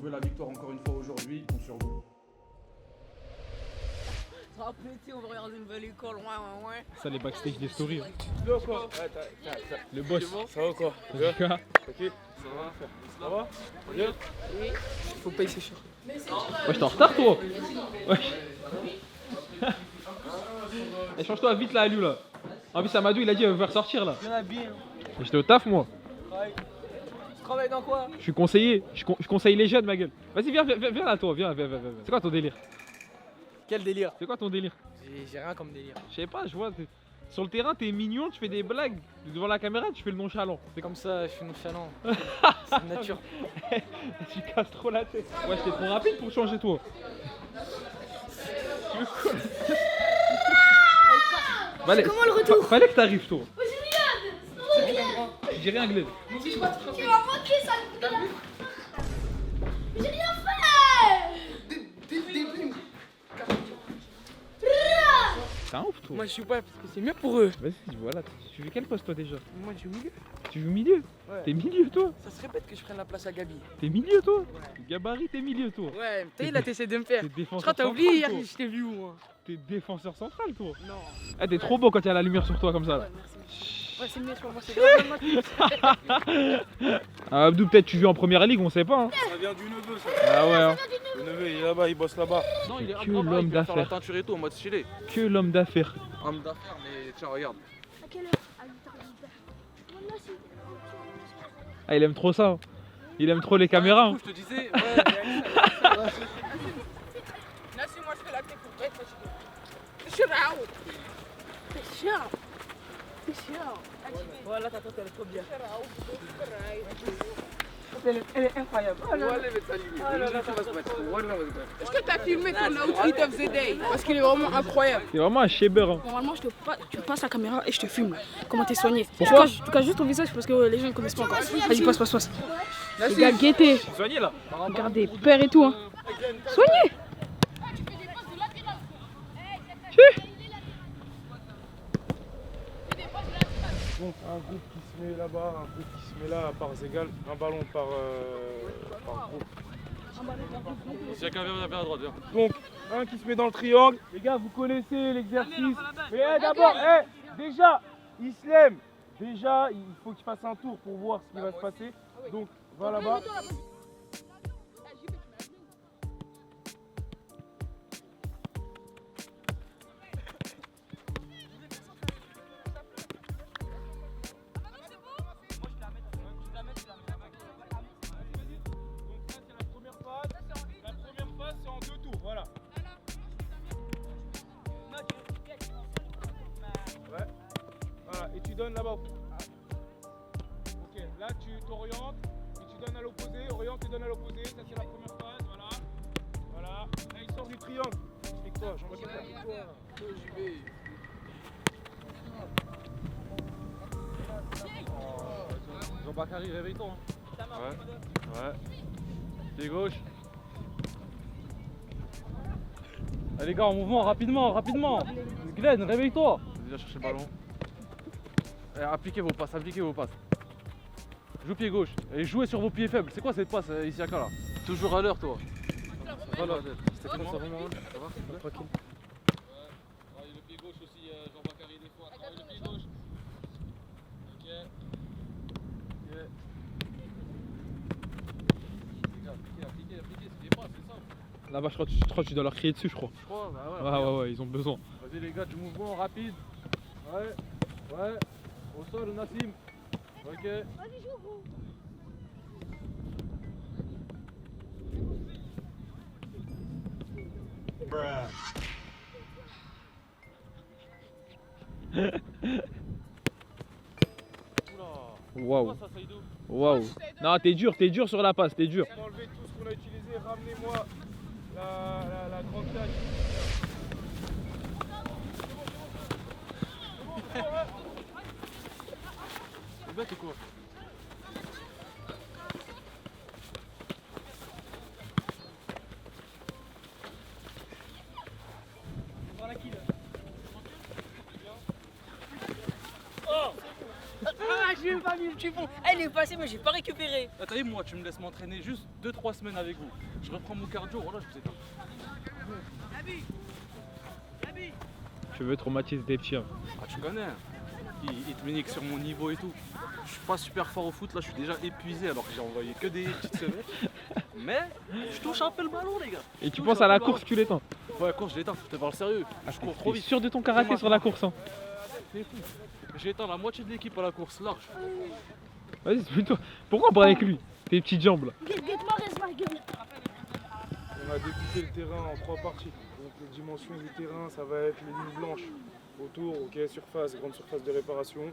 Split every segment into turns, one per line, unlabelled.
veut la victoire encore une fois aujourd'hui, compte sur vous.
Ça va péter, on va regarder une nouvelle école, ouais.
Ça, les backstage des stories. Hein. Le boss.
Ça va quoi?
Bien.
Ok, ça va? Ça va? Bien?
Oui. Faut payer ses cher.
Ouais, j'étais en retard, toi. Ouais. Et change-toi vite là, Aliou là. En plus, Amadou, il a dit il veut ressortir là.
Bien habillé.
Et j'étais au taf, moi.
Tu travailles dans quoi?
Je suis conseiller. Je conseille les jeunes, ma gueule. Vas-y, viens là, toi. Viens. C'est quoi ton délire?
Quel délire?
C'est quoi ton délire?
J'ai rien comme délire.
Je sais pas, je vois. Sur le terrain, t'es mignon, tu fais des blagues. Devant la caméra, tu fais le nonchalant.
C'est comme ça, je suis nonchalant. C'est de nature.
Tu casses trop la tête. Ouais, j'étais trop rapide pour changer, toi.
Comment le retour?
Fallait que t'arrives, toi.
Oh, Juliane!
Je dis rien, Glenn.
Tu vas manquer ça! J'ai rien fait!
T'es un ouf, toi.
Moi je suis pas parce que c'est mieux pour eux.
Vas-y, voilà. Tu joues quel poste, toi, déjà?
Moi je suis au milieu.
Tu joues milieu?
Ouais.
T'es milieu, toi?
Ça serait bête que je prenne la place à Gabi.
T'es milieu, toi? Gabarit, t'es milieu, toi.
Ouais, t'as vu là t'essaies de me faire.
T'es
Je
défenseur
crois que t'as
central,
oublié hier
toi.
que je t'ai vu où moi.
T'es défenseur central, toi.
Non.
Ah, t'es trop beau quand il y a la lumière sur toi comme ça. Là.
Ouais, merci. Ouais, c'est mieux sur moi, c'est grave.
Ah, Abdou, peut-être tu joues en première ligue, on sait pas. Hein.
Ça vient du neveu, ça.
Ah ouais. Hein.
Le neveu, il est là-bas, il bosse là-bas.
Non, il est
Que
incroyable.
l'homme
Il vient faire la
d'affaires.
teinture et tout en mode stylé.
Que l'homme d'affaires.
Homme d'affaires, mais tiens, regarde.
À quelle heure? À 8h.
Ah, il aime trop ça. Hein. Il aime trop les caméras. Hein.
Du coup, je te disais,
Nassim, moi je fais la tête pour toi. Je suis là.
C'est chiant. C'est chiant.
Voilà, ta tante elle est trop bien. Elle est incroyable.
Est-ce que tu as filmé ton outfit of the day? Parce qu'il est vraiment incroyable.
C'est vraiment un shaber. Hein.
Normalement, tu passes la caméra et je te filme. Comment t'es soigné.
Pourquoi?
Tu caches juste ton visage parce que les gens ne connaissent pas encore. Vas-y, passe. Les gars, guettez.
Soigné là.
Regardez, peur et tout. Hein. Soignez.
Donc un groupe qui se met là-bas, un groupe qui se met là à parts égales, un ballon par groupe.
Si quelqu'un vient vers la droite, viens.
Donc un qui se met dans le triangle. Les gars, vous connaissez l'exercice. Mais d'abord, déjà, il se lève. Déjà, il faut qu'il fasse un tour pour voir ce qui va se passer. Donc va là-bas. Et tu donnes là-bas. Ok, là tu t'orientes et tu donnes à l'opposé, oriente et donne à l'opposé, ça c'est la première phase, voilà. Voilà, là il sort du triangle. Explique-toi, Jean-Baptiste, explique-toi.
Jean-Bacary, réveille-toi. Ouais. Pied gauche. Allez les gars, en mouvement, rapidement. Glenn, réveille-toi. Viens chercher le ballon. Et appliquez vos passes. Joue pied gauche. Et jouez sur vos pieds faibles. C'est quoi cette passe, Isiaka là? Toujours à l'heure, toi. Ça va là? C'était comment ça? Ça va? Tranquille. Le pied gauche aussi, Jean-Bacary des fois. Travaille le pied gauche. Ok. Appliquez, c'est des passes, c'est ça.
Là-bas, je crois que tu dois leur crier dessus, je crois.
Je crois, bah ouais.
Ouais, ils ont besoin.
Vas-y les gars, du mouvement rapide. Ouais. Au sol, Nassim. Ok.
Vas-y, joue, gros.
Waouh. Waouh. Non, t'es dur sur la passe, t'es dur.
Enlevez tout ce qu'on a utilisé, ramenez-moi la grande taille.
C'est bête ou quoi?
Ah, je vais même pas mis le chiffon. Elle est passée, mais j'ai pas récupéré.
Ah, t'as vu, moi, tu me laisses m'entraîner juste 2-3 semaines avec vous. Je reprends mon cardio, voilà, je vous éteins.
Tu veux traumatiser tes petits. Hein.
Ah, tu connais. Il te ménique sur mon niveau et tout. Je suis pas super fort au foot, là, je suis déjà épuisé alors que j'ai envoyé que des petites semaines. Mais je touche un peu le ballon, les gars.
Et tu penses à la course, tu l'éteins.
Ouais, la course, je l'éteins, je te parle sérieux. Je cours trop
T'es
vite.
sûr de ton karaté sur la course. Hein.
C'est fou. J'ai éteint la moitié de l'équipe à la course large.
Vas-y, c'est plutôt. Pourquoi on parle avec lui? Tes petites jambes là.
Guette-moi, reste ma gueule.
On a découpé le terrain en 3 parties. Donc les dimensions du terrain, ça va être les lignes blanches autour, ok, surface, grande surface de réparation.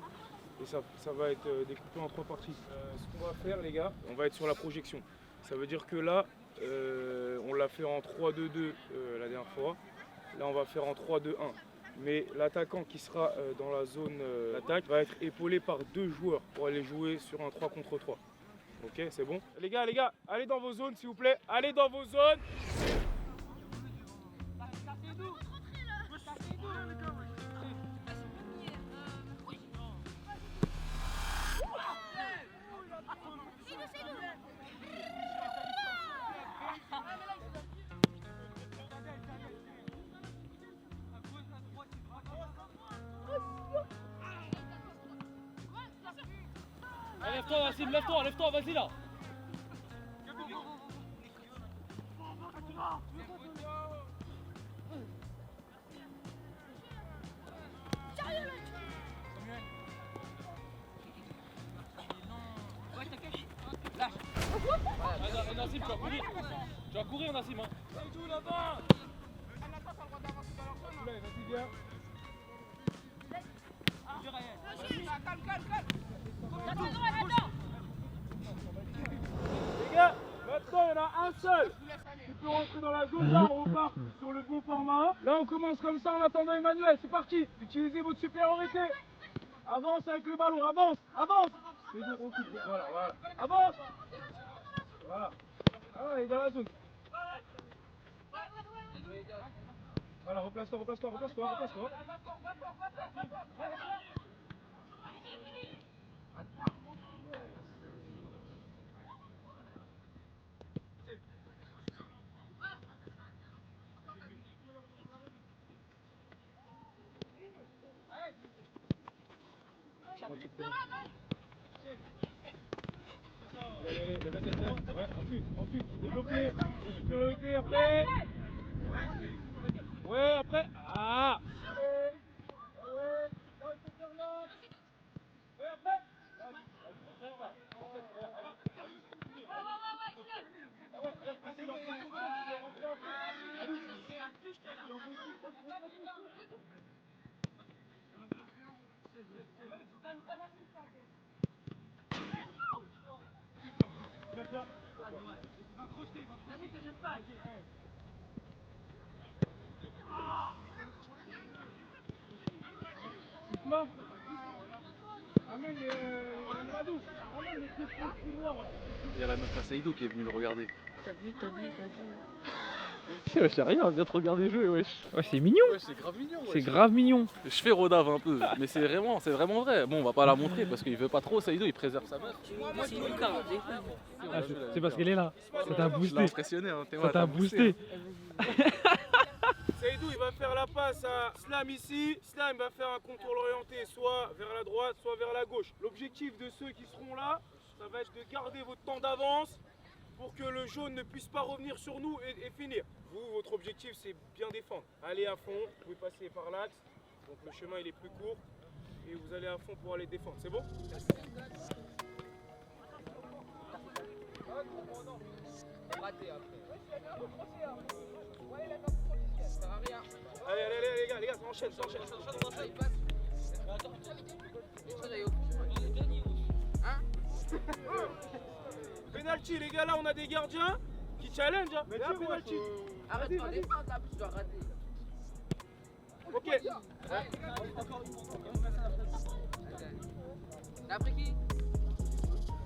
Et ça va être découpé en 3 parties. Ce qu'on va faire, les gars, on va être sur la projection. Ça veut dire que là, on l'a fait en 3-2-2 la dernière fois. Là, on va faire en 3-2-1. Mais l'attaquant qui sera dans la zone d'attaque va être épaulé par 2 joueurs pour aller jouer sur un 3 contre 3. Ok, c'est bon? Les gars, allez dans vos zones s'il vous plaît. Allez dans vos zones.
Lève-toi, Nassim, lève-toi, vas-y là. Allez, Nassim, tu vas courir. Tu vas courir, Nassim. Hein.
Tout là-bas. Vas-y, viens. Les gars, maintenant il y en a un seul qui peut rentrer dans la zone. Là, on repart sur le bon format. Là, on commence comme ça en attendant Emmanuel. C'est parti. Utilisez votre supériorité. Avance avec le ballon. Avance. Voilà. Avance. Voilà. Ah, il est dans la zone. Voilà, replace-toi. Ensuite, développer. Priorité après. Ouais, après. Ah.
Il y a la meuf à Saïdou qui est venue le regarder.
T'as vu.
Ouais, j'ai rien, viens te regarder jouer, wesh. Ouais, c'est mignon.
Ouais, c'est grave mignon.
C'est grave mignon.
Je fais Rodave un peu, mais c'est vraiment vrai. Bon, on va pas la montrer parce qu'il veut pas trop, Saïdou, il préserve sa meuf.
C'est une karaté.
Ah, c'est parce qu'elle est là. Ça t'a
Je l'ai
boosté.
impressionné, hein.
Ça t'a boosté.
Saïdou, il va faire la passe à Slam ici. Slam va faire un contrôle orienté soit vers la droite, soit vers la gauche. L'objectif de ceux qui seront là, ça va être de garder votre temps d'avance pour que le jaune ne puisse pas revenir sur nous et finir. Vous, votre objectif, c'est bien défendre. Allez à fond, vous pouvez passer par l'axe. Donc le chemin, il est plus court. Et vous allez à fond pour aller défendre. C'est bon? Allez, les gars, ça enchaîne. Penalty, les gars, là on a des gardiens qui challenge. Hein. Mais là, penalty.
Arrête de défendre, là, tu dois rater.
Ok.
T'as pris qui?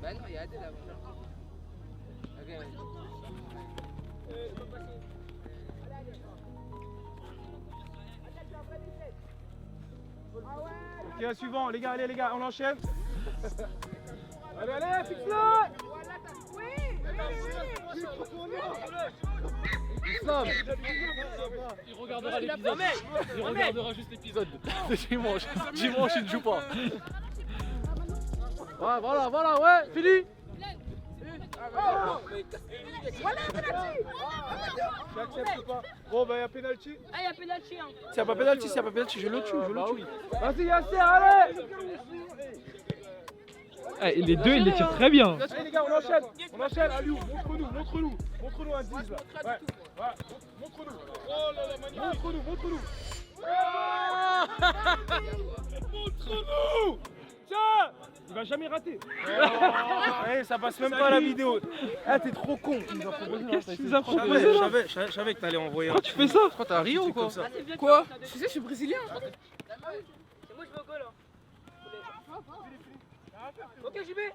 Ben non, il y a des là. Ok,
Ok, suivant, les gars, allez, on enchaîne. Allez, allez, fixe-le.
Islam, il regardera l'épisode. Il regardera juste l'épisode de dimanche. Dimanche, il ne joue pas. Ouais, voilà, ouais, fini.
J'accepte pas. Bon, bah, il y a penalty.
Ah, y'a penalty, hein.
S'il n'y a pas pénalty, je le tue.
Vas-y, Yasser, allez.
Eh, les deux, ils les tirent très bien.
Allez, les gars, on enchaîne. Aliou, montre-nous un 10 là. Ouais, montre-nous. Oh là là, magnifique. Montre-nous. Montre-nous. Tiens, il va jamais rater. Ouais, ça passe même pas à la vidéo. Ah, t'es trop con.
Qu'est-ce que tu nous as proposé là?
Je savais que t'allais envoyer.
Pourquoi tu fais ça?
Pourquoi t'es à Rio ou quoi?
Quoi? Tu sais, je suis brésilien.
C'est moi, je vais au goal.
Ok, j'y vais.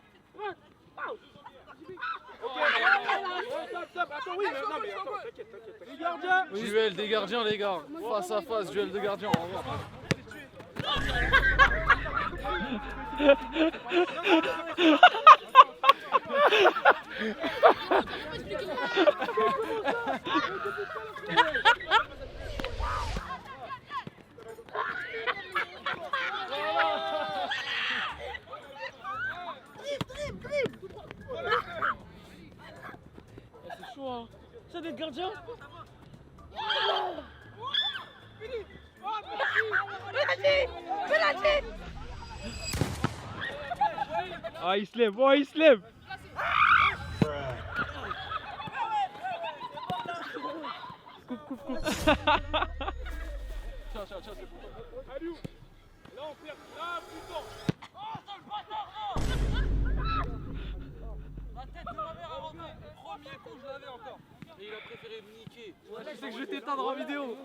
Attends, oui, mais non, mais attends, t'inquiète. Les gardiens.
Duel des gardiens, les gars. Face à face, duel de gardiens. Au revoir.
C'est chaud, hein. Ça d'être gardien?
Ah, il se lève, oh, il se lève. Coupe.
Tiens.
Aliou. Là, on perd grave du temps.
La tête de ma mère a rentré. Premier coup, je l'avais encore. Et il a préféré me niquer. Tu sais que je vais t'éteindre en vidéo.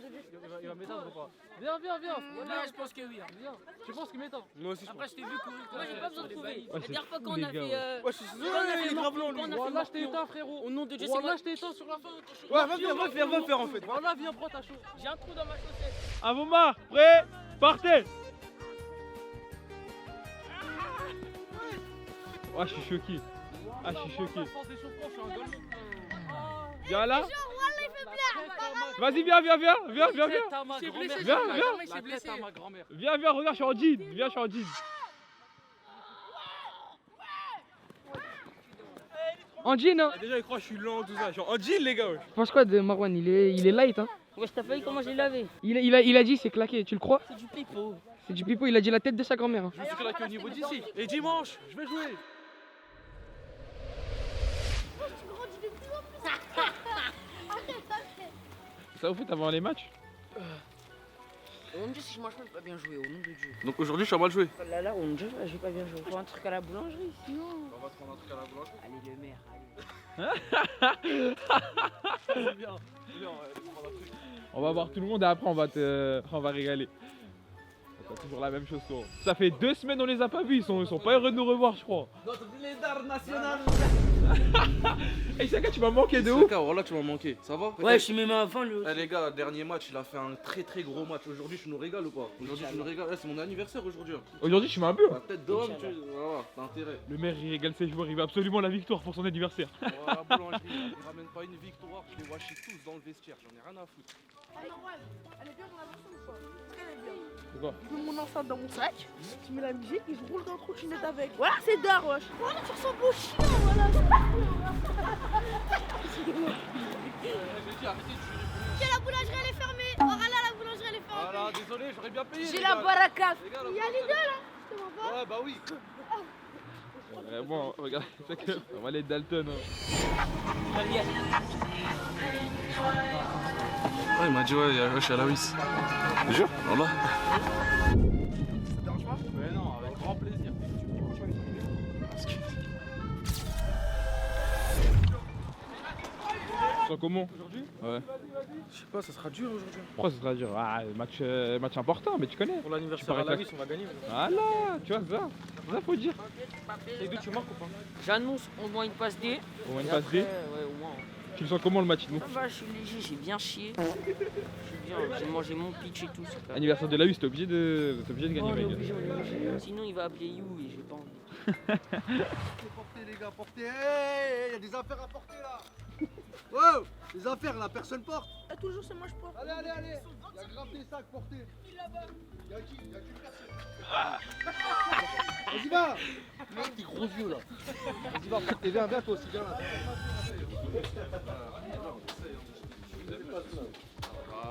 Il va m'éteindre ou pas? Viens.
Là, je pense que oui.
Viens. Tu penses qu'il m'éteint?
Moi aussi.
Après, je t'ai vu courir. Moi, j'ai pas besoin de trouver.
Ouais,
La
c'est
dernière fois
fou,
qu'on
les
a
gars,
fait.
Ouais, je suis désolé,
Quand on a fait
il est grave
Morpion,
long, lui.
quand on a fait
Voilà, je t'ai
Morpion.
éteint, frérot.
Au nom de Dieu,
Voilà, je t'ai éteint sur la fin.
Ouais, va faire en fait.
Voilà, viens, prends ta chose.
J'ai un trou dans ma chaussette.
Avomar, prêt? Partez. Ah, je suis choqué. Viens là. Vas-y, viens.
C'est blessé.
Viens.
Il s'est blessé.
Ma grand-mère.
Viens, regarde, je suis en jean. Viens, je suis en jean.
En jean, hein.
Déjà, il croit que je suis lent, tout ça. Je suis en jean, les gars.
Tu penses quoi de Marwan? Il est light, hein.
Ouais, je t'ai pas vu comment j'ai lavé.
Il a dit c'est claqué, tu le crois?
C'est du pipeau.
C'est du pipeau, il a dit la tête de sa grand-mère, hein.
Je me suis claqué au niveau d'ici. Et dimanche, je vais jouer.
Ça vous fait avant les matchs?
Au nom de Dieu, si je mange pas, je vais pas bien jouer. Au nom de Dieu.
Donc aujourd'hui, je suis mal joué.
Là, au nom de Dieu, je vais pas bien jouer. Faut un truc à la boulangerie, sinon.
On va se prendre un truc à la boulangerie.
Allez, le maire, allez.
Viens, prendre un truc.
On va voir tout le monde et après on va régaler. C'est toujours la même chose. Toi. Ça fait 2 semaines on les a pas vus, ils sont pas heureux de nous revoir je crois.
Notre blédard national.
Hey Saka, tu m'as manqué de ouf.
Voilà, tu m'as manqué. Ça va?
Ouais, je suis même avant lui.
Eh les gars, dernier match, il a fait un très gros match. Aujourd'hui, tu nous régales ou pas? Aujourd'hui, tu nous régales. C'est mon anniversaire aujourd'hui.
Aujourd'hui je mets un but.
La tête d'homme, voilà, t'as intérêt.
Le maire il régale ses joueurs, il veut absolument la victoire pour son anniversaire.
Voilà, boulangerie, il ramène pas une victoire, je les washis tous dans le vestiaire, j'en ai rien à foutre.
C'est quoi?
Je mets mon enceinte dans mon sac, tu mets la musique et je roule dans la trottinette avec. Voilà, c'est d'art, wesh. Voilà, tu ressembles au chien, voilà.
J'ai dit arrêtez de jurer.
Ok, la boulangerie elle est fermée. Oh là, la boulangerie elle est fermée.
Voilà, désolé, j'aurais bien payé.
J'ai
les
la
gars.
baraka.
Les gars,
Il y a les deux là, je te vois pas.
Ouais, bah oui.
Bon, regarde, on va aller Dalton. Hein.
Ouais, il m'a dit ouais, je suis à la Wiss. Tu jures? Voilà. Mais non, avec grand plaisir.
Tu sens comment? Aujourd'hui? Ouais.
Je sais pas, ça sera dur aujourd'hui.
Pourquoi ça sera dur? Ah, match important, mais tu connais.
Pour l'anniversaire
Tu
à la
parais
Wiss, on va gagner.
Voilà, tu vois, ça faut dire.
Les deux, tu marques ou pas?
J'annonce au moins une passe D.
Au moins une
Et
passe
après,
D.
ouais, au moins.
Tu le sens comment le match, nous?
Ça va, je suis léger, j'ai bien chié. Je suis bien, j'ai mangé mon pitch et tout. Super.
Anniversaire de la U, t'es obligé de gagner,
Oh, on est
mec.
obligé, on est obligé. Sinon, il va appeler You et j'ai pas envie.
Portez les gars, portez. Hey, y a des affaires à porter là. Wow, les affaires là, personne porte.
Ah, toujours c'est moi je porte.
Allez, allez, allez. Y a grave des sacs portés. Y a qui personne. Vas-y va. Mec, tes gros yeux là. Vas-y va, portez, viens toi aussi, viens là.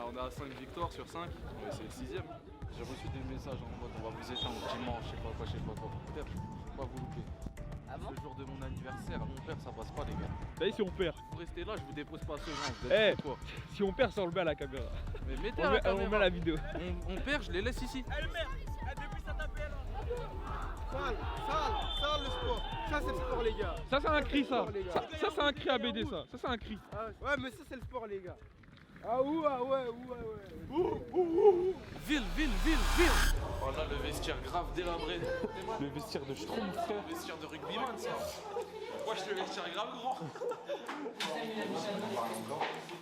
On est à 5 victoires sur 5, c'est le 6ème. J'ai reçu des messages en mode on va vous éteindre dimanche, je sais pas quoi. Père, je peux pas vous louper. C'est le jour de mon anniversaire, mon père ça passe pas les gars.
T'as dit si on perd?
Vous restez là, je vous dépose pas ce genre, vous
Eh,
êtes quoi?
si on perd, ça on le met à la caméra.
Mais mettez
On
à la
met
caméra.
la vidéo.
On perd, je les laisse ici.
Sale le sport. Ça c'est le sport les gars.
Ça c'est un cri ça. Ça c'est un cri à BD ça. Ça c'est un cri.
Ouais mais ça c'est le sport les gars. Ah ouais.
Ville. Oh là, le vestiaire grave délabré. Le vestiaire de Schtroumpf, frère. Le vestiaire de rugbyman, ça. Wesh, le vestiaire grave grand.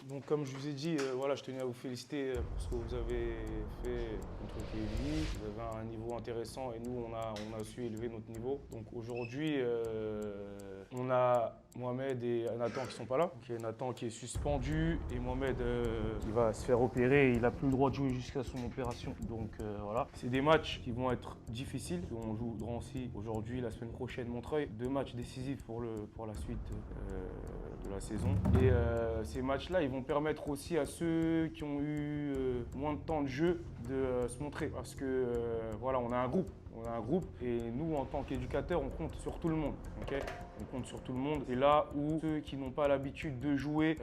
Donc comme je vous ai dit, voilà, je tenais à vous féliciter pour ce que vous avez fait contre KV. Vous avez un niveau intéressant et nous, on a su élever notre niveau. Donc aujourd'hui, on a Mohamed et Nathan qui sont pas là. Donc, il y a Nathan qui est suspendu et Mohamed il va se faire opérer. Il n'a plus le droit de jouer jusqu'à son opération. Donc voilà. C'est des matchs qui vont être difficiles. On joue Drancy aujourd'hui, la semaine prochaine Montreuil. 2 matchs décisifs pour la suite de la saison. Et ces matchs-là, ils vont permettre aussi à ceux qui ont eu moins de temps de jeu de se montrer. Parce que voilà, on a un groupe. On a un groupe et nous, en tant qu'éducateurs, on compte sur tout le monde. Okay, on compte sur tout le monde. Et là où ceux qui n'ont pas l'habitude de jouer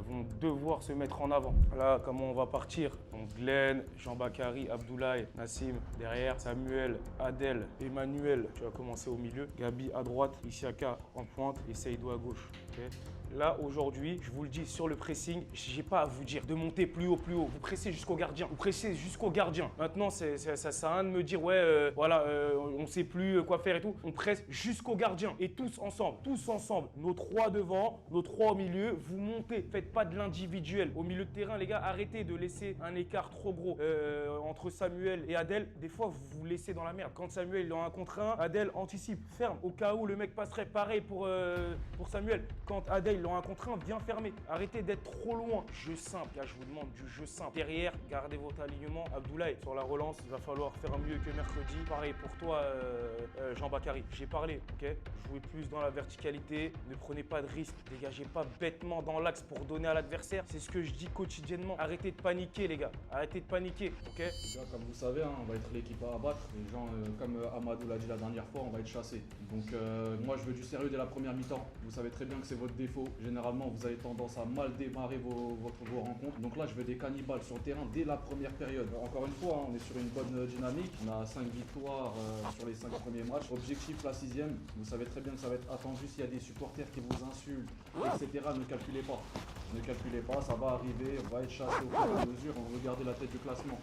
vont devoir se mettre en avant. Là, comment on va partir? Donc Glenn, Jean-Bakary, Abdoulaye, Nassim derrière, Samuel, Adel, Emmanuel, tu vas commencer au milieu, Gabi à droite, Isiaka en pointe et Seydou à gauche. Okay. Là, aujourd'hui, je vous le dis, sur le pressing, j'ai pas à vous dire de monter plus haut. Vous pressez jusqu'au gardien. Maintenant, ça sert à rien de me dire, ouais, voilà, on sait plus quoi faire et tout. On presse jusqu'au gardien. Et tous ensemble. Nos 3 devant, nos 3 au milieu, vous montez. Faites pas de l'individuel. Au milieu de terrain, les gars, arrêtez de laisser un écart trop gros entre Samuel et Adel. Des fois, vous vous laissez dans la merde. Quand Samuel est en 1 contre 1, Adel anticipe, ferme. Au cas où le mec passerait, pareil pour Samuel. Quand Adel est en 1 contre 1, bien fermé. Arrêtez d'être trop loin. Jeu simple, là, je vous demande du jeu simple. Derrière, gardez votre alignement. Abdoulaye, sur la relance, il va falloir faire mieux que mercredi. Pareil pour toi, Jean-Bakary. J'ai parlé, ok? Jouez plus dans la verticalité. Ne prenez pas de risques. Dégagez pas bêtement dans l'axe pour donner à l'adversaire. C'est ce que je dis quotidiennement. Arrêtez de paniquer, les gars. Arrêtez de paniquer, ok?
Les gars, comme vous savez, hein, on va être l'équipe à abattre. Les gens, comme Amadou l'a dit la dernière fois, on va être chassés. Donc moi, je veux du sérieux dès la première mi-temps. Vous savez très bien que c'est votre défaut. Généralement, vous avez tendance à mal démarrer vos rencontres. Donc là, je veux des cannibales sur le terrain dès la première période. Encore une fois, hein, on est sur une bonne dynamique. On a 5 victoires sur les 5 premiers matchs. Objectif, la 6ème. Vous savez très bien que ça va être attendu s'il y a des supporters qui vous insultent, etc. Ne calculez pas. Ne calculez pas, ça va arriver. On va être chassé au fur et à mesure. On veut garder la tête du classement.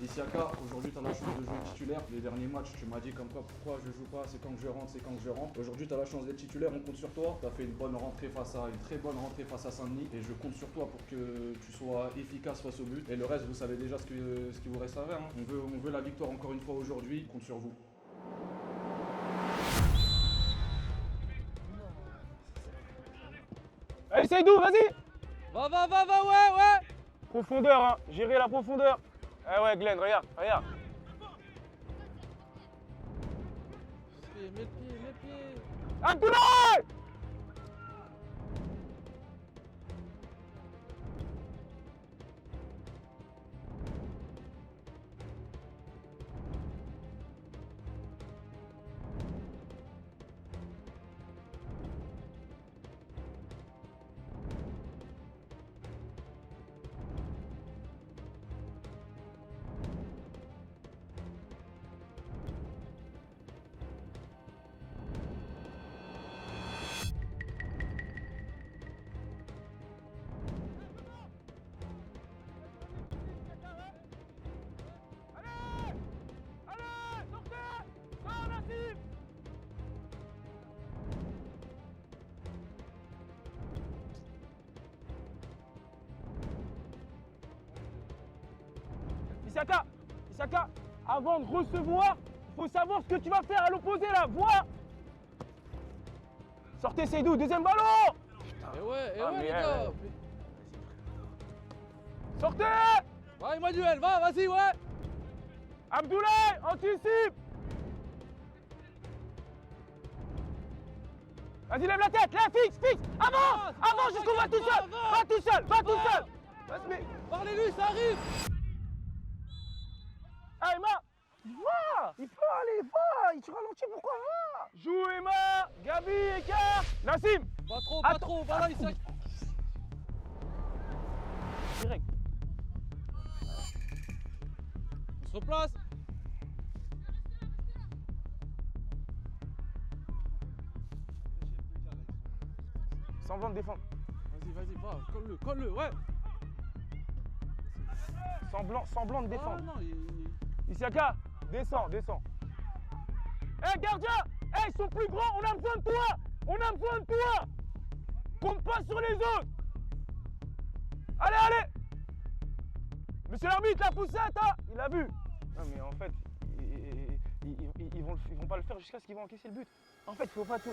Isiaka, aujourd'hui tu as la chance de jouer titulaire. Les derniers matchs, tu m'as dit comme quoi, pourquoi je joue pas, c'est quand je rentre. Aujourd'hui tu as la chance d'être titulaire, on compte sur toi. Tu as fait une très bonne rentrée face à Saint-Denis et je compte sur toi pour que tu sois efficace face au but. Et le reste, vous savez déjà ce qu'il vous reste à faire. Hein. On veut la victoire encore une fois aujourd'hui, on compte sur vous.
Allez Seydou, vas-y!
Va, ouais!
Profondeur, hein, gérez la profondeur. Ah ouais Glenn, regarde.
Mets le pied.
Abdoulaye! Isaka, avant de recevoir, faut savoir ce que tu vas faire à l'opposé là, vois. Sortez Seydou, deuxième ballon.
Et ouais,
Ah,
les
mais
gars.
Sortez.
Va Emmanuel, va, vas-y, ouais.
Abdoulaye, anticipe. Vas-y, lève la tête, là, fixe. Avance jusqu'au va tout seul. Va tout seul. Vas-y, mais...
Parlez-lui, ça arrive.
Ah, Emma, va. Il peut aller, va. Il te ralentit, pourquoi, va. Joue, Emma. Gabi, écart. Nassim.
Pas trop, voilà, il s'est...
Direct.
On se replace.
Semblant de défendre.
Vas-y, va, colle-le, ouais.
Semblant de défendre.
Non,
Isiaka, descends. Eh, gardien. Eh, ils sont plus grands, on a besoin de toi. Compte pas sur les autres. Allez. Monsieur l'arbitre, la poussette, hein. Il a vu. Non, mais en fait, ils vont pas le faire jusqu'à ce qu'ils vont encaisser le but. En fait, il faut pas tout...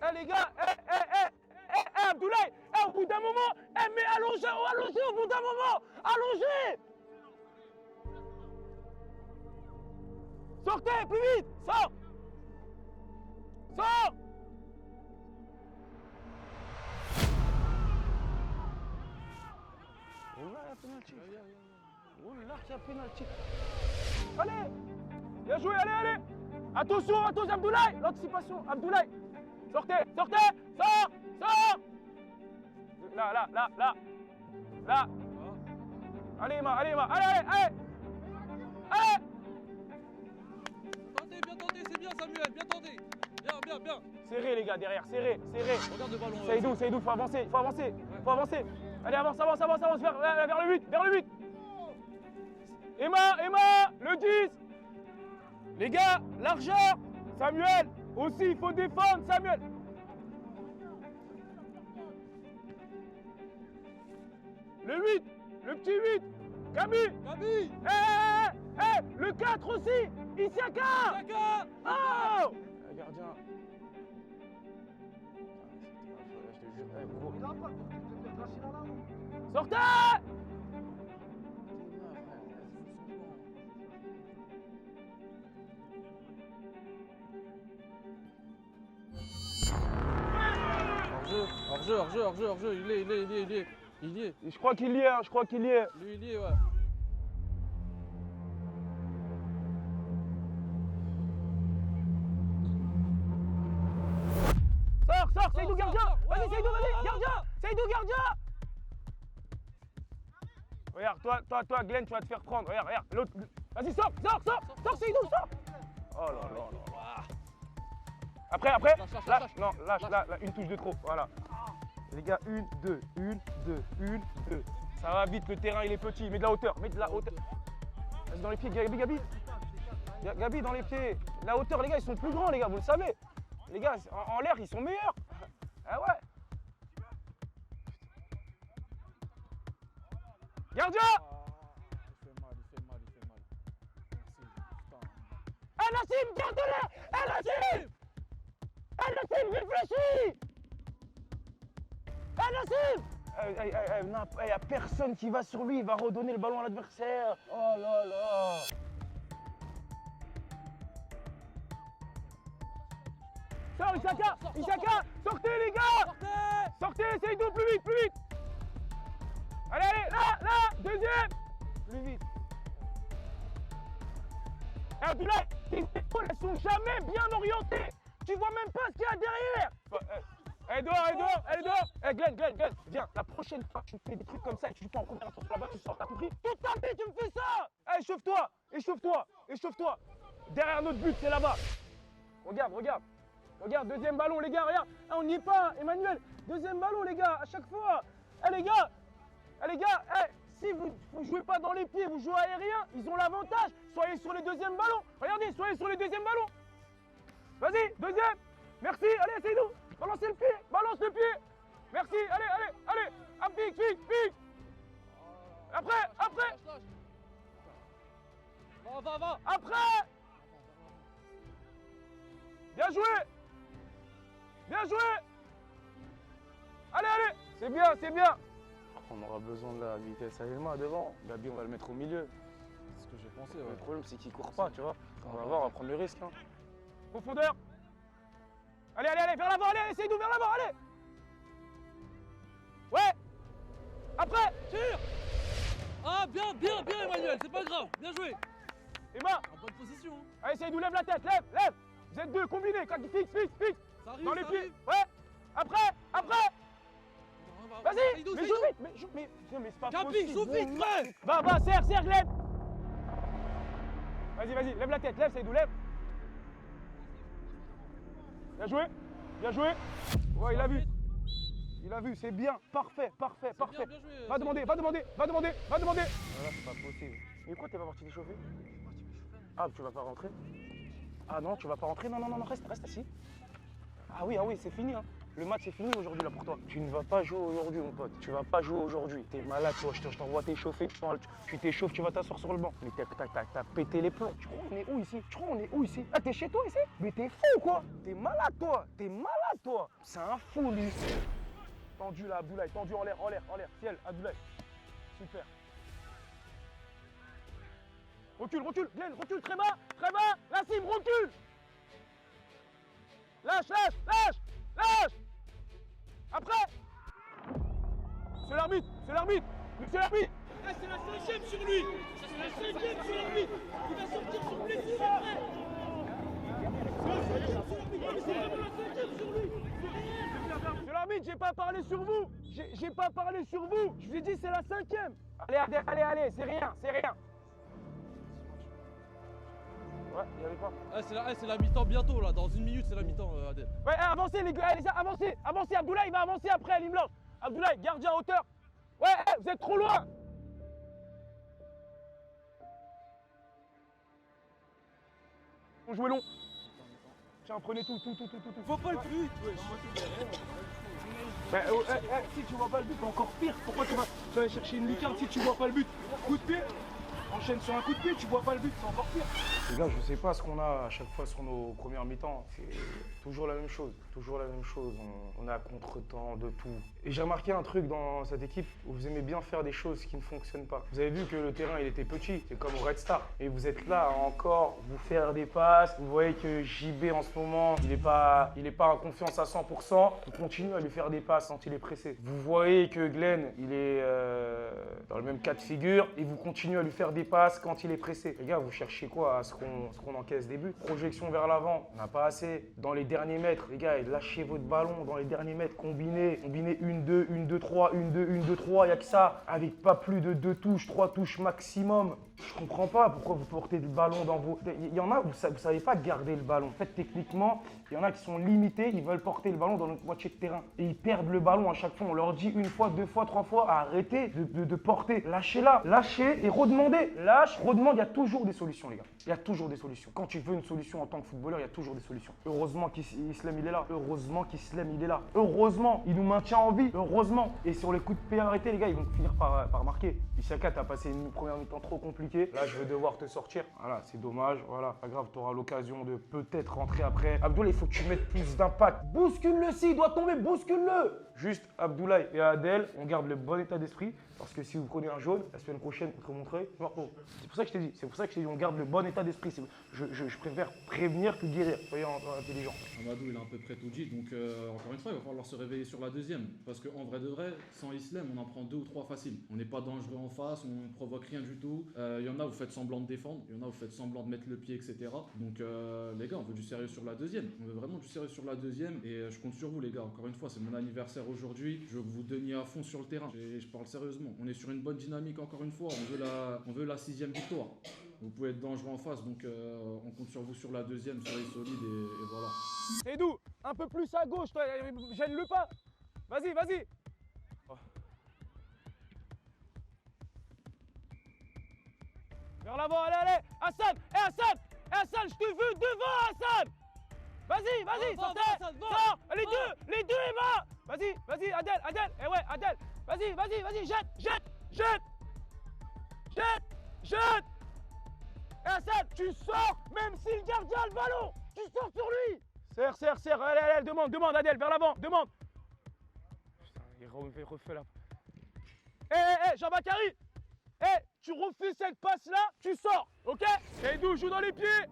Eh les gars, Abdoulaye, au bout d'un moment, mais allongez au bout d'un moment, allongez. Sortez, plus vite, sors. Oh là, il y a penalty. Oh là, il y a penalty. Allez, bien joué, allez. Attention, Abdoulaye, l'anticipation, Abdoulaye. Sortez, sors. Là. Allez, Emma, allez.
Bien tenté, c'est bien Samuel, bien tenté. Bien.
Serré les gars, derrière, serré.
Regarde le ballon.
Seydou, faut avancer. Allez, avance, vers le but. Emma, le 10. Les gars, largeur. Samuel, aussi, il faut défendre, Samuel. Le 8, le petit 8. Gabi. Le 4 aussi. Isiaka. Oh. Gardien.
Il a pas le temps de te cracher là.
Sortez.
Hors-jeu, il est.
Je crois qu'il y est,
Lui, il y est, ouais.
Sors, Seydou gardien. Vas-y, Seydou, Seydou gardien. Regarde, toi, Glenn, tu vas te faire prendre. Regarde, l'autre. Vas-y, sors, Seydou, sors. Oh là. Après, lâche, là, une touche de trop, voilà. Les gars, 1, 2. Ça va vite, le terrain il est petit, mets de la hauteur. Vas-y, dans les pieds, Gabi, dans les pieds. La hauteur, les gars, ils sont plus grands, les gars, vous le savez. Les gars, en l'air, ils sont meilleurs. Ah ouais. Gardien.
Il fait mal.
Merci, putain. Nassim, garde-le. Nassim, réfléchis. Nassim. Il n'y a personne qui va sur lui, il va redonner le ballon à l'adversaire. Oh là là. Sors, Isaka, sortez les gars. Sortez, Seydou, plus vite. Allez, là, deuxième. Plus vite. Abdoulaye, tes épaules, elles sont jamais bien orientées. Tu vois même pas ce qu'il y a derrière. Elle est dehors. Glenn, viens. La prochaine fois que tu fais des trucs comme ça et que tu te prends en première attention là-bas, tu sors, t'as compris? Toute ta vie, tu me fais ça. Échauffe-toi. Derrière notre but, c'est là-bas. Regarde, deuxième ballon, les gars, regarde. Ah, on n'y est pas, Emmanuel. Deuxième ballon, les gars, à chaque fois. Les gars, si vous ne jouez pas dans les pieds, vous jouez aérien, ils ont l'avantage. Soyez sur les deuxièmes ballons. Regardez, soyez sur les deuxièmes ballons. Vas-y, deuxième. Merci, allez, Seydou. Balance le pied. Merci, allez. Ah, fixe, fixe, fixe. Après.
Va.
Après. Bien joué. Allez. C'est bien.
On aura besoin de la vitesse à Elma devant. Gabi, on va le mettre au milieu.
C'est ce que j'ai pensé,
Le
ouais.
problème, c'est qu'il court pas, tu vois. On va voir, on va prendre le risque. Hein.
Profondeur. Allez, vers l'avant, allez, essayez-nous, vers l'avant, allez. Ouais. Après, tire.
Ah, bien, Emmanuel, c'est pas grave. Bien joué.
Emma,
En bonne position.
allez, essayez-nous, lève la tête, lève. Vous êtes deux, combinés, fixe.
Ça arrive,
Dans les
ça
pieds.
arrive.
Ouais. Après. Vas-y,
Saïdou,
mais joue vite, mais c'est pas
Capi,
possible.
joue vite, crève.
Va, serre, Glenn. Vas-y, lève la tête, Saïdou, lève. Bien joué. Ouais, il a vu, c'est bien, parfait.
Bien joué.
Va demander.
Voilà, c'est pas possible. Mais pourquoi t'es pas parti t'échauffer? Ah, tu vas pas rentrer? Ah non, tu vas pas rentrer? Non, reste assis. Ah oui, c'est fini, hein. Le match est fini aujourd'hui là pour toi. Tu ne vas pas jouer aujourd'hui, mon pote. Tu vas pas jouer aujourd'hui. T'es malade, toi. Je t'envoie t'échauffer. Tu t'échauffes, tu vas t'asseoir sur le banc. Mais t'as pété les plombs. Tu crois qu'on est où ici? Ah, t'es chez toi ici? Mais t'es fou, quoi. T'es malade, toi. C'est un fou, lui. Tendu là, Abdoulaye. Tendu en l'air. Ciel, Abdoulaye. Super. Recule, Glenn, recule, très bas. La cible, recule. Lâche. Après. C'est l'arbitre.
C'est la 5e sur lui. Il va sortir sur blessure après. C'est l'arbitre, j'ai pas parlé sur vous. Je vous ai dit c'est la 5e. Allez, c'est rien.
Ouais, y avait pas.
C'est la mi-temps bientôt, là. Dans 1 minute, c'est la mi-temps, Adèle.
Ouais, avancez les gars, allez, avancez, Abdoulaye il va avancer après à ligne blanche. Abdoulaye, gardien à hauteur. Ouais, vous êtes trop loin. On joue long. Tiens, prenez tout.
Faut pas le but, wesh.
Si tu vois pas le but, c'est encore pire. Pourquoi tu vas aller chercher une lucarne si tu vois pas le but? Coup de pied. Enchaîne sur un coup de pied, tu vois pas le but, c'est encore pire.
Les gars, je sais pas ce qu'on a à chaque fois sur nos premières mi-temps. C'est toujours la même chose. On est à contre-temps de tout. Et j'ai remarqué un truc dans cette équipe où vous aimez bien faire des choses qui ne fonctionnent pas. Vous avez vu que le terrain, il était petit. C'est comme au Red Star. Et vous êtes là à encore vous faire des passes. Vous voyez que JB en ce moment, il est pas en confiance à 100%. Vous continuez à lui faire des passes quand il est pressé. Vous voyez que Glenn, il est dans le même cas de figure. Et vous continuez à lui faire des passes quand il est pressé. Les gars, vous cherchez quoi? À ce qu'on encaisse des buts? Projection vers l'avant, on n'a pas assez. Dans les derniers mètres, les gars, lâchez votre ballon dans les derniers mètres. Combinez 1-2, 1-2-3, 1-2, 1-2-3. Il n'y a que ça. Avec pas plus de 2 touches, 3 touches maximum. Je comprends pas pourquoi vous portez le ballon dans vos... Il y en a, vous savez pas garder le ballon. En fait, techniquement, il y en a qui sont limités, ils veulent porter le ballon dans notre moitié de terrain. Et ils perdent le ballon à chaque fois. On leur dit 1 fois, 2 fois, 3 fois, arrêtez de porter. Lâchez-la, lâchez et redemandez. Lâche, redemande, il y a toujours des solutions, les gars. Il y a toujours des solutions. Quand tu veux une solution en tant que footballeur, il y a toujours des solutions. Heureusement qu'Islam, il est là. Heureusement, il nous maintient en vie. Heureusement. Et sur les coups de pied arrêtés, les gars, ils vont finir par marquer. Ishaka, t'as passé une première mi-temps trop compliquée. Là, je vais devoir te sortir. Voilà, c'est dommage. Voilà, pas grave, tu auras l'occasion de peut-être rentrer après. Abdoulaye, il faut que tu mettes plus d'impact. Bouscule-le s'il doit tomber, bouscule-le. Juste Abdoulaye et Adel, on garde le bon état d'esprit. Parce que si vous prenez un jaune, la semaine prochaine, contre Montreuil, c'est pour ça que je t'ai dit. On garde le bon état d'esprit. Je préfère prévenir que guérir. Soyez intelligent.
Amadou, il a à peu près tout dit. Donc, encore une fois, il va falloir se réveiller sur la deuxième. Parce qu'en vrai de vrai, sans Islam, on en prend 2 ou 3 faciles. On n'est pas dangereux en face, on ne provoque rien du tout. Il y en a, vous faites semblant de défendre. Il y en a, vous faites semblant de mettre le pied, etc. Donc, les gars, on veut du sérieux sur la deuxième. On veut vraiment du sérieux sur la deuxième. Et je compte sur vous, les gars. Encore une fois, c'est mon anniversaire aujourd'hui. Je veux que vous donniez à fond sur le terrain. Et je parle sérieusement. On est sur une bonne dynamique, encore une fois. On veut la 6e victoire. Vous pouvez être dangereux en face. Donc, on compte sur vous sur la deuxième. Soyez solide et voilà.
Edou, un peu plus à gauche, toi. Gêne-le pas. Vas-y. Vers l'avant, allez. Hassan, Hassan, je te veux devant, Hassan. Vas-y, sortez. Sors, les deux, Emma. Vas-y, Adel. Eh ouais, Adel. Vas-y, vas-y, vas-y, jette, jette, jette. Jette. Et Hassan, tu sors même si le gardien a le ballon. Tu sors sur lui. Serre. Allez, demande, Adèle, vers l'avant, demande. Putain, il refait la... Jean-Bacary. Tu refuses cette passe-là, tu sors, ok? Seydou, joue dans les pieds.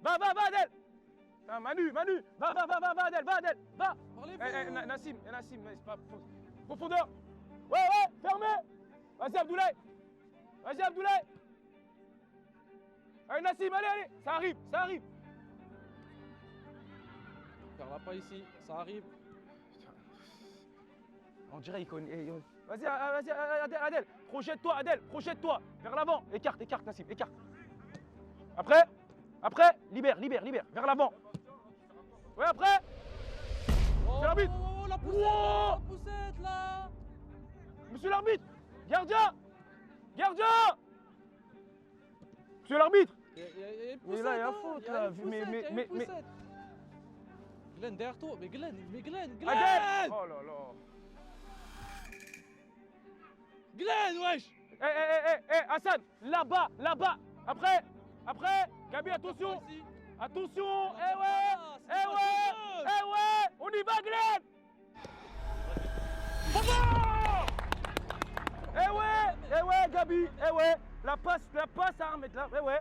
Va, Adèle. Ah, Manu, va, Adèle, va. Nassim, c'est pas... Profondeur. Ouais, fermé. Vas-y, Abdoulaye. Allez, Nassim, allez, ça arrive.
Perds-la pas ici, ça arrive.
On dirait il connaît... Vas-y, Adèle, projette-toi, vers l'avant. Écarte, Nassim, écarte. Après, libère, vers l'avant. Ouais, après. Monsieur l'arbitre.
La poussette, là.
Monsieur l'arbitre. Gardien. Monsieur l'arbitre.
Mais
là, il y a faute, là. Mais...
Glenn, derrière toi. Mais Glenn.
Adèle. Oh là là.
Glenn, wesh.
Hassan, là-bas. Après, Gabi, attention. Ouais. On y va, Glenn. Ouais, Gabi. Ouais. La passe à 1 mètre là. Ouais.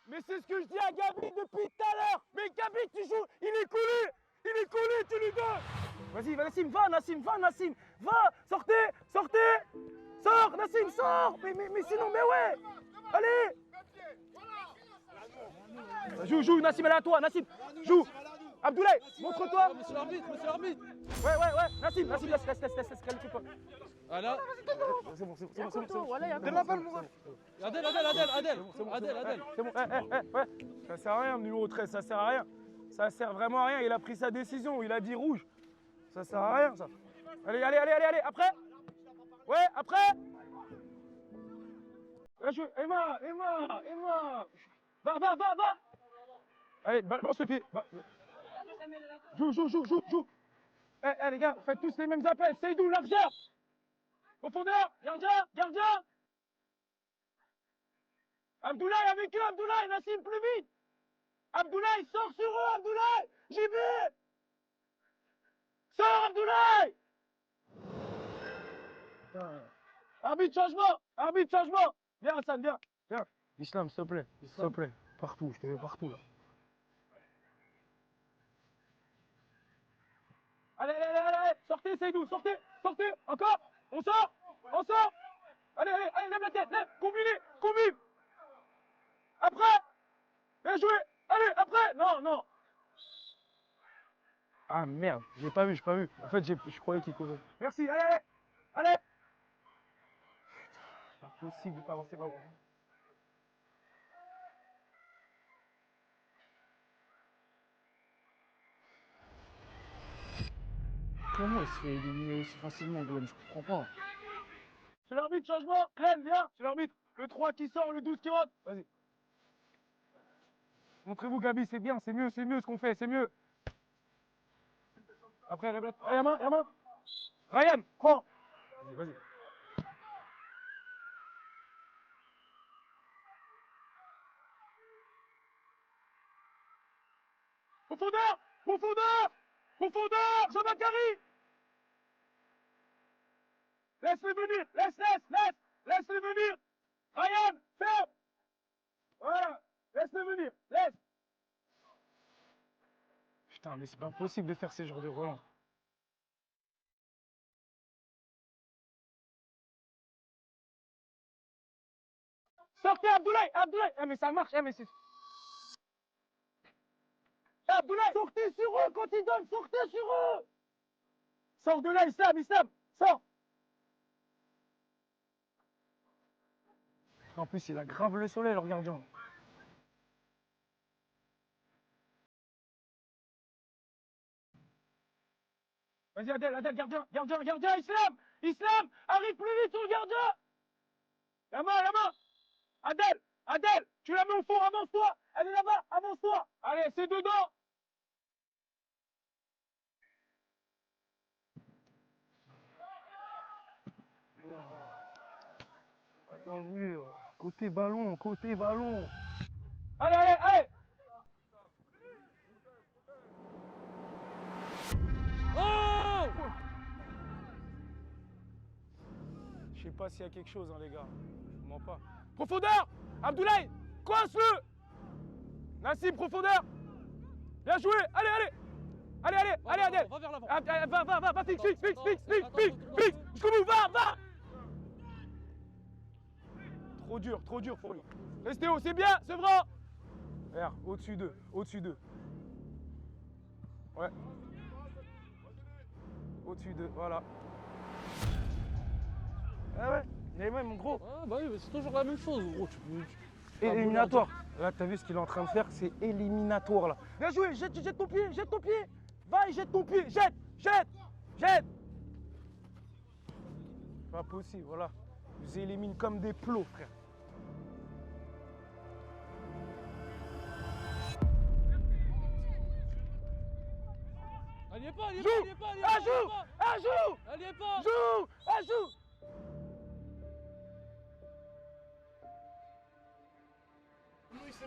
Mais c'est ce que je dis à Gabi depuis tout à l'heure. Mais Gabi, tu joues, il est collé, tu lui donnes. Vas-y, Nassim, va, sortez. Sors, Nassim, sors. Mais sinon, mais ouais. Allez. Joue, Nassim, elle est à toi, Nassim. Joue. Abdoulaye, montre-toi.
Monsieur l'arbitre.
Ouais. Nassim, laisse, calme-toi.
Ah là.
C'est bon.
Adèle.
C'est bon, ouais. Ça sert à rien, le numéro 13, ça sert à rien. Ça sert vraiment à rien, il a pris sa décision, il a dit rouge. Ça sert à rien, ça. Allez, après. Ouais, après. Emma. Va. Allez, balance le pied. Joue. Les gars, faites tous les mêmes appels. Seydou, largeur. Profondeur, gardien. Abdoulaye avec eux, Nassim plus vite. Abdoulaye, sors sur eux, Abdoulaye. J'y vais. Sors, Abdoulaye. Arbitre, changement. Viens, Hassan, viens. Islam, s'il te plaît. Partout, je te mets partout, là. Allez, sortez, Seydou, sortez, encore, on sort. Allez, lève la tête, combine. Après, bien joué, allez, après, non. Ah merde, j'ai pas vu. En fait, je croyais qu'il courait. Merci, allez. C'est pas possible de pas avancer, pas bon.
Comment il se fait éliminer aussi facilement, Glenn? Je comprends pas.
C'est l'arbitre, changement. Glenn, viens. C'est l'arbitre. Le 3 qui sort, le 12 qui rentre. Vas-y. Montrez-vous, Gabi, c'est bien, c'est mieux ce qu'on fait, c'est mieux. Après, Yaman. Ryan, prends. Vas-y. Profondeur, Jean-Bacary. Laisse-les venir, laisse-les venir. Ryan, ferme. Voilà, laisse-les venir, laisse. Putain, mais c'est pas possible de faire ces genres de relance. Sortez Abdoulaye. Mais ça marche, mais c'est... Abdoulaye, sortez sur eux quand ils donnent, sortez sur eux. Sors de là, Islam, sors. En plus, il a grave le soleil, le gardien. Vas-y, Adèle, gardien, Islam, arrive plus vite sur le gardien. La main. Adèle, Adèle, tu la mets au fond, avance-toi. Elle est là-bas, avance-toi. Allez, c'est dedans.
Dans le mur. Côté ballon, côté ballon.
Allez, allez, allez.
Oh!
Je sais pas s'il y a quelque chose, hein, les gars. Je vous mens pas. Profondeur! Abdoulaye! Coince-le! Nassim, profondeur! Bien joué! Allez, allez! Allez, allez, allez, Adèle!
Va vers l'avant.
Va, fixe, jusqu'au bout, va! Trop dur pour lui. Restez haut, c'est bien, Sevran! Regarde, au-dessus d'eux. Ouais. Au-dessus d'eux, voilà. Ah ouais, mais même gros.
Ah bah oui, mais c'est toujours la même chose, gros.
Éliminatoire. Là, t'as vu ce qu'il est en train de faire? C'est éliminatoire, là.
Bien joué, jette ton pied! Va et jette ton pied! Jette!
Pas possible, voilà. Je vous élimine comme des plots, frère.
Elle y est pas, elle y est
Joue!
pas, elle y est pas, elle y est pas,
Joue!
elle y est pas.
Joue!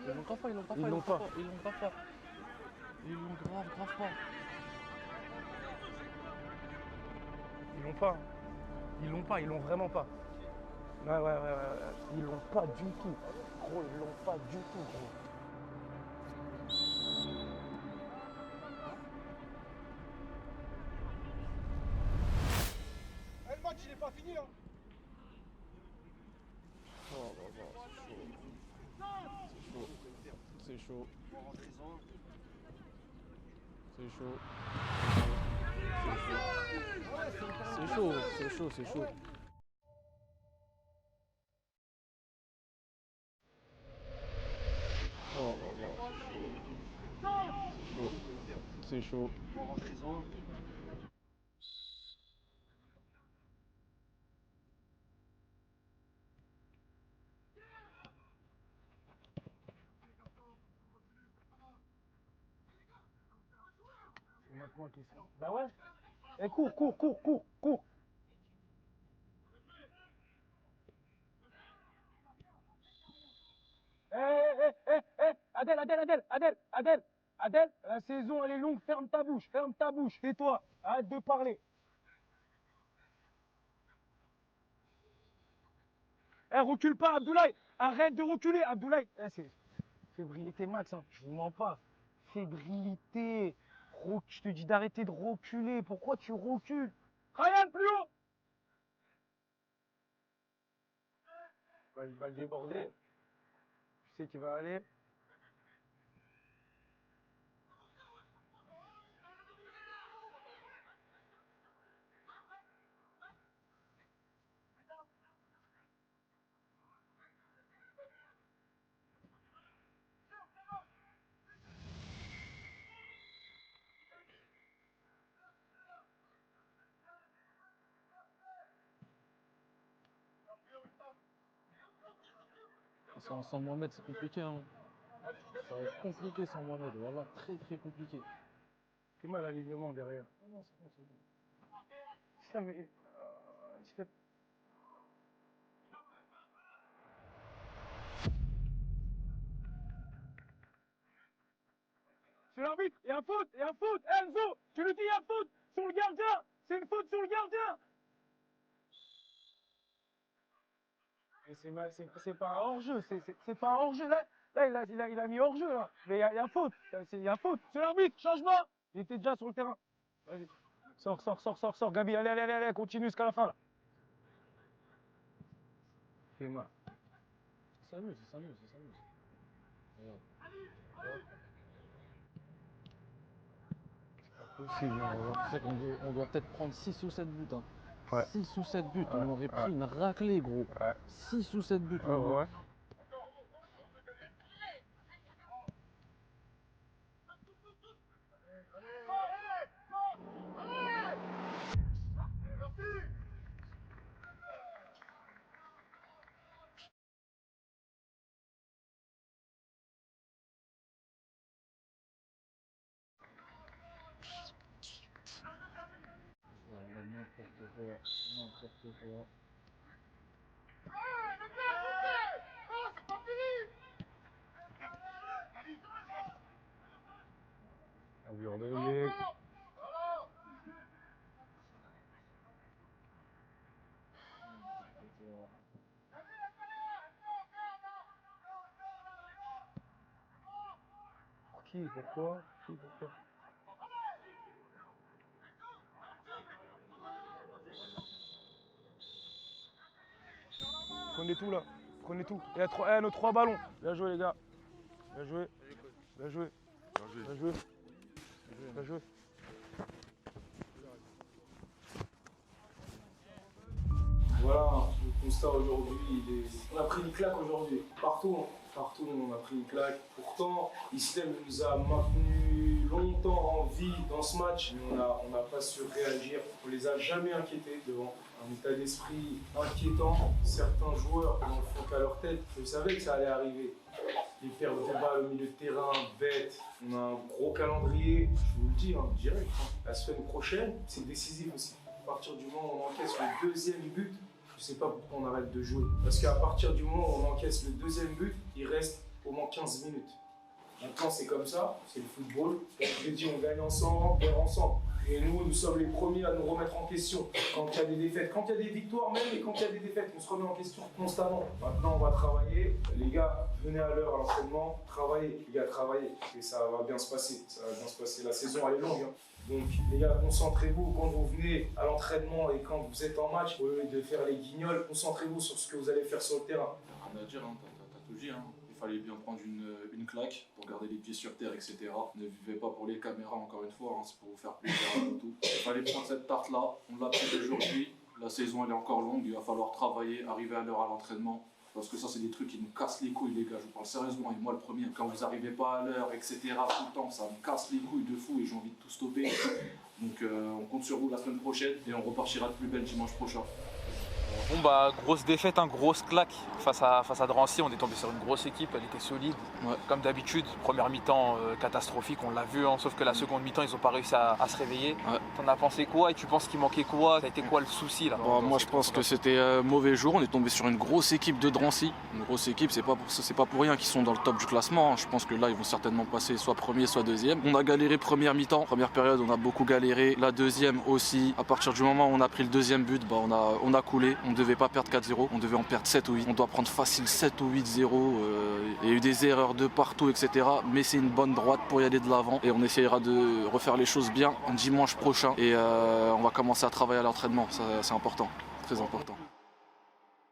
Ils l'ont grave pas.
Ils l'ont pas.
Ils l'ont grave pas.
Ils l'ont vraiment pas. Ouais. Ils l'ont pas du tout. Gros, ils l'ont pas du tout, gros.
Le match, il est pas fini, hein.
C'est chaud. C'est chaud. C'est chaud.
C'est maintenant qu'ils sont. Bah ouais. Eh, cours. Adèle, la saison elle est longue, ferme ta bouche, tais-toi, arrête de parler. Eh, recule pas, Abdoulaye, arrête de reculer, Abdoulaye. Eh, c'est fébrilité max, hein. Je vous mens pas. Fébrilité. Je te dis d'arrêter de reculer, pourquoi tu recules?
Ryan, plus haut!
Il va le déborder. Je sais qu'il va aller.
Sans Mohamed, c'est compliqué, hein. Ça va être compliqué sans Mohamed, voilà, très compliqué.
C'est mal l'alignement derrière.
Non, c'est bon.
Putain, mais.
C'est l'arbitre, il y a un faute! Enzo, tu lui dis il y a faute sur le gardien! C'est une faute sur le gardien!
C'est pas un hors-jeu, c'est pas un hors-jeu. Là, il a mis hors-jeu, là. Mais il y a faute. Il y a faute.
C'est l'arbitre, changement!
Il était déjà sur le terrain. Vas-y. Sors, Gabi. Allez, continue jusqu'à la fin, là. C'est mal.
Ça s'amuse. Regarde.
Possible,
C'est qu'on on doit peut-être prendre 6 ou 7 buts. Hein.
Ouais.
6 ou 7 buts, on aurait pris une raclée, gros.
Ouais.
6 ou 7 buts.
Ouais. Qui? Pourquoi? Qui? Pourquoi? Prenez tout là, prenez tout. Il y a nos 3 ballons. Bien joué les gars. Bien joué. Bien joué. Bien joué. Bien joué. Voilà, le constat aujourd'hui, on a pris une claque aujourd'hui. Partout on a pris une claque. Pourtant, Islem nous a maintenu longtemps en vie dans ce match, mais on n'a pas su réagir. On les a jamais inquiétés devant un état d'esprit inquiétant. Certains joueurs n'en font qu'à leur tête. Je savais que ça allait arriver. Les pertes de balles au milieu de terrain, bêtes. On a un gros calendrier, je vous le dis, direct. La semaine prochaine, c'est décisif aussi. À partir du moment où on encaisse le 2e but, je sais pas pourquoi on arrête de jouer. Parce qu'à partir du moment où on encaisse le 2e but, il reste au moins 15 minutes. Maintenant, c'est comme ça, c'est le football. Comme je l'ai dit, on gagne ensemble, on perd ensemble. Et nous sommes les premiers à nous remettre en question quand il y a des défaites. Quand il y a des victoires même, et quand il y a des défaites, on se remet en question constamment. Maintenant, on va travailler. Les gars, venez à l'heure à l'entraînement, travaillez. Les gars, travaillez. Et ça va bien se passer. Ça va bien se passer. La saison, elle est longue. Donc, les gars, concentrez-vous quand vous venez à l'entraînement et quand vous êtes en match. Au lieu de faire les guignols, concentrez-vous sur ce que vous allez faire sur le terrain.
Rien à dire, t'as tout dit. Il fallait bien prendre une claque pour garder les pieds sur terre, etc. Ne vivez pas pour les caméras, encore une fois, c'est pour vous faire plaisir et tout. Il fallait prendre cette tarte-là, on l'a pris aujourd'hui. La saison, elle est encore longue, il va falloir travailler, arriver à l'heure à l'entraînement. Parce que ça, c'est des trucs qui nous cassent les couilles, les gars. Je vous parle sérieusement, et moi le premier. Quand vous n'arrivez pas à l'heure, etc., tout le temps, ça me casse les couilles de fou et j'ai envie de tout stopper. Donc, on compte sur vous la semaine prochaine et on repartira de plus belle dimanche prochain.
Bon bah grosse défaite, grosse claque face à Drancy. On est tombé sur une grosse équipe, elle était solide.
Ouais.
Comme d'habitude, première mi-temps catastrophique, on l'a vu, sauf que la seconde mi-temps ils n'ont pas réussi à se réveiller.
Ouais.
T'en as pensé quoi et tu penses qu'il manquait quoi? Ça a été quoi le souci là?
Moi je pense que c'était un mauvais jour, on est tombé sur une grosse équipe de Drancy. Une grosse équipe, c'est pas pour rien qu'ils sont dans le top du classement. Je pense que là ils vont certainement passer soit premier soit deuxième. On a galéré première mi-temps, première période on a beaucoup galéré. La deuxième aussi, à partir du moment où on a pris le 2e but, on a coulé. On ne devait pas perdre 4-0, on devait en perdre 7 ou 8. On doit prendre facile 7 ou 8-0. Il y a eu des erreurs de partout, etc. Mais c'est une bonne droite pour y aller de l'avant. Et on essaiera de refaire les choses bien dimanche prochain. Et on va commencer à travailler à l'entraînement. C'est important, très important.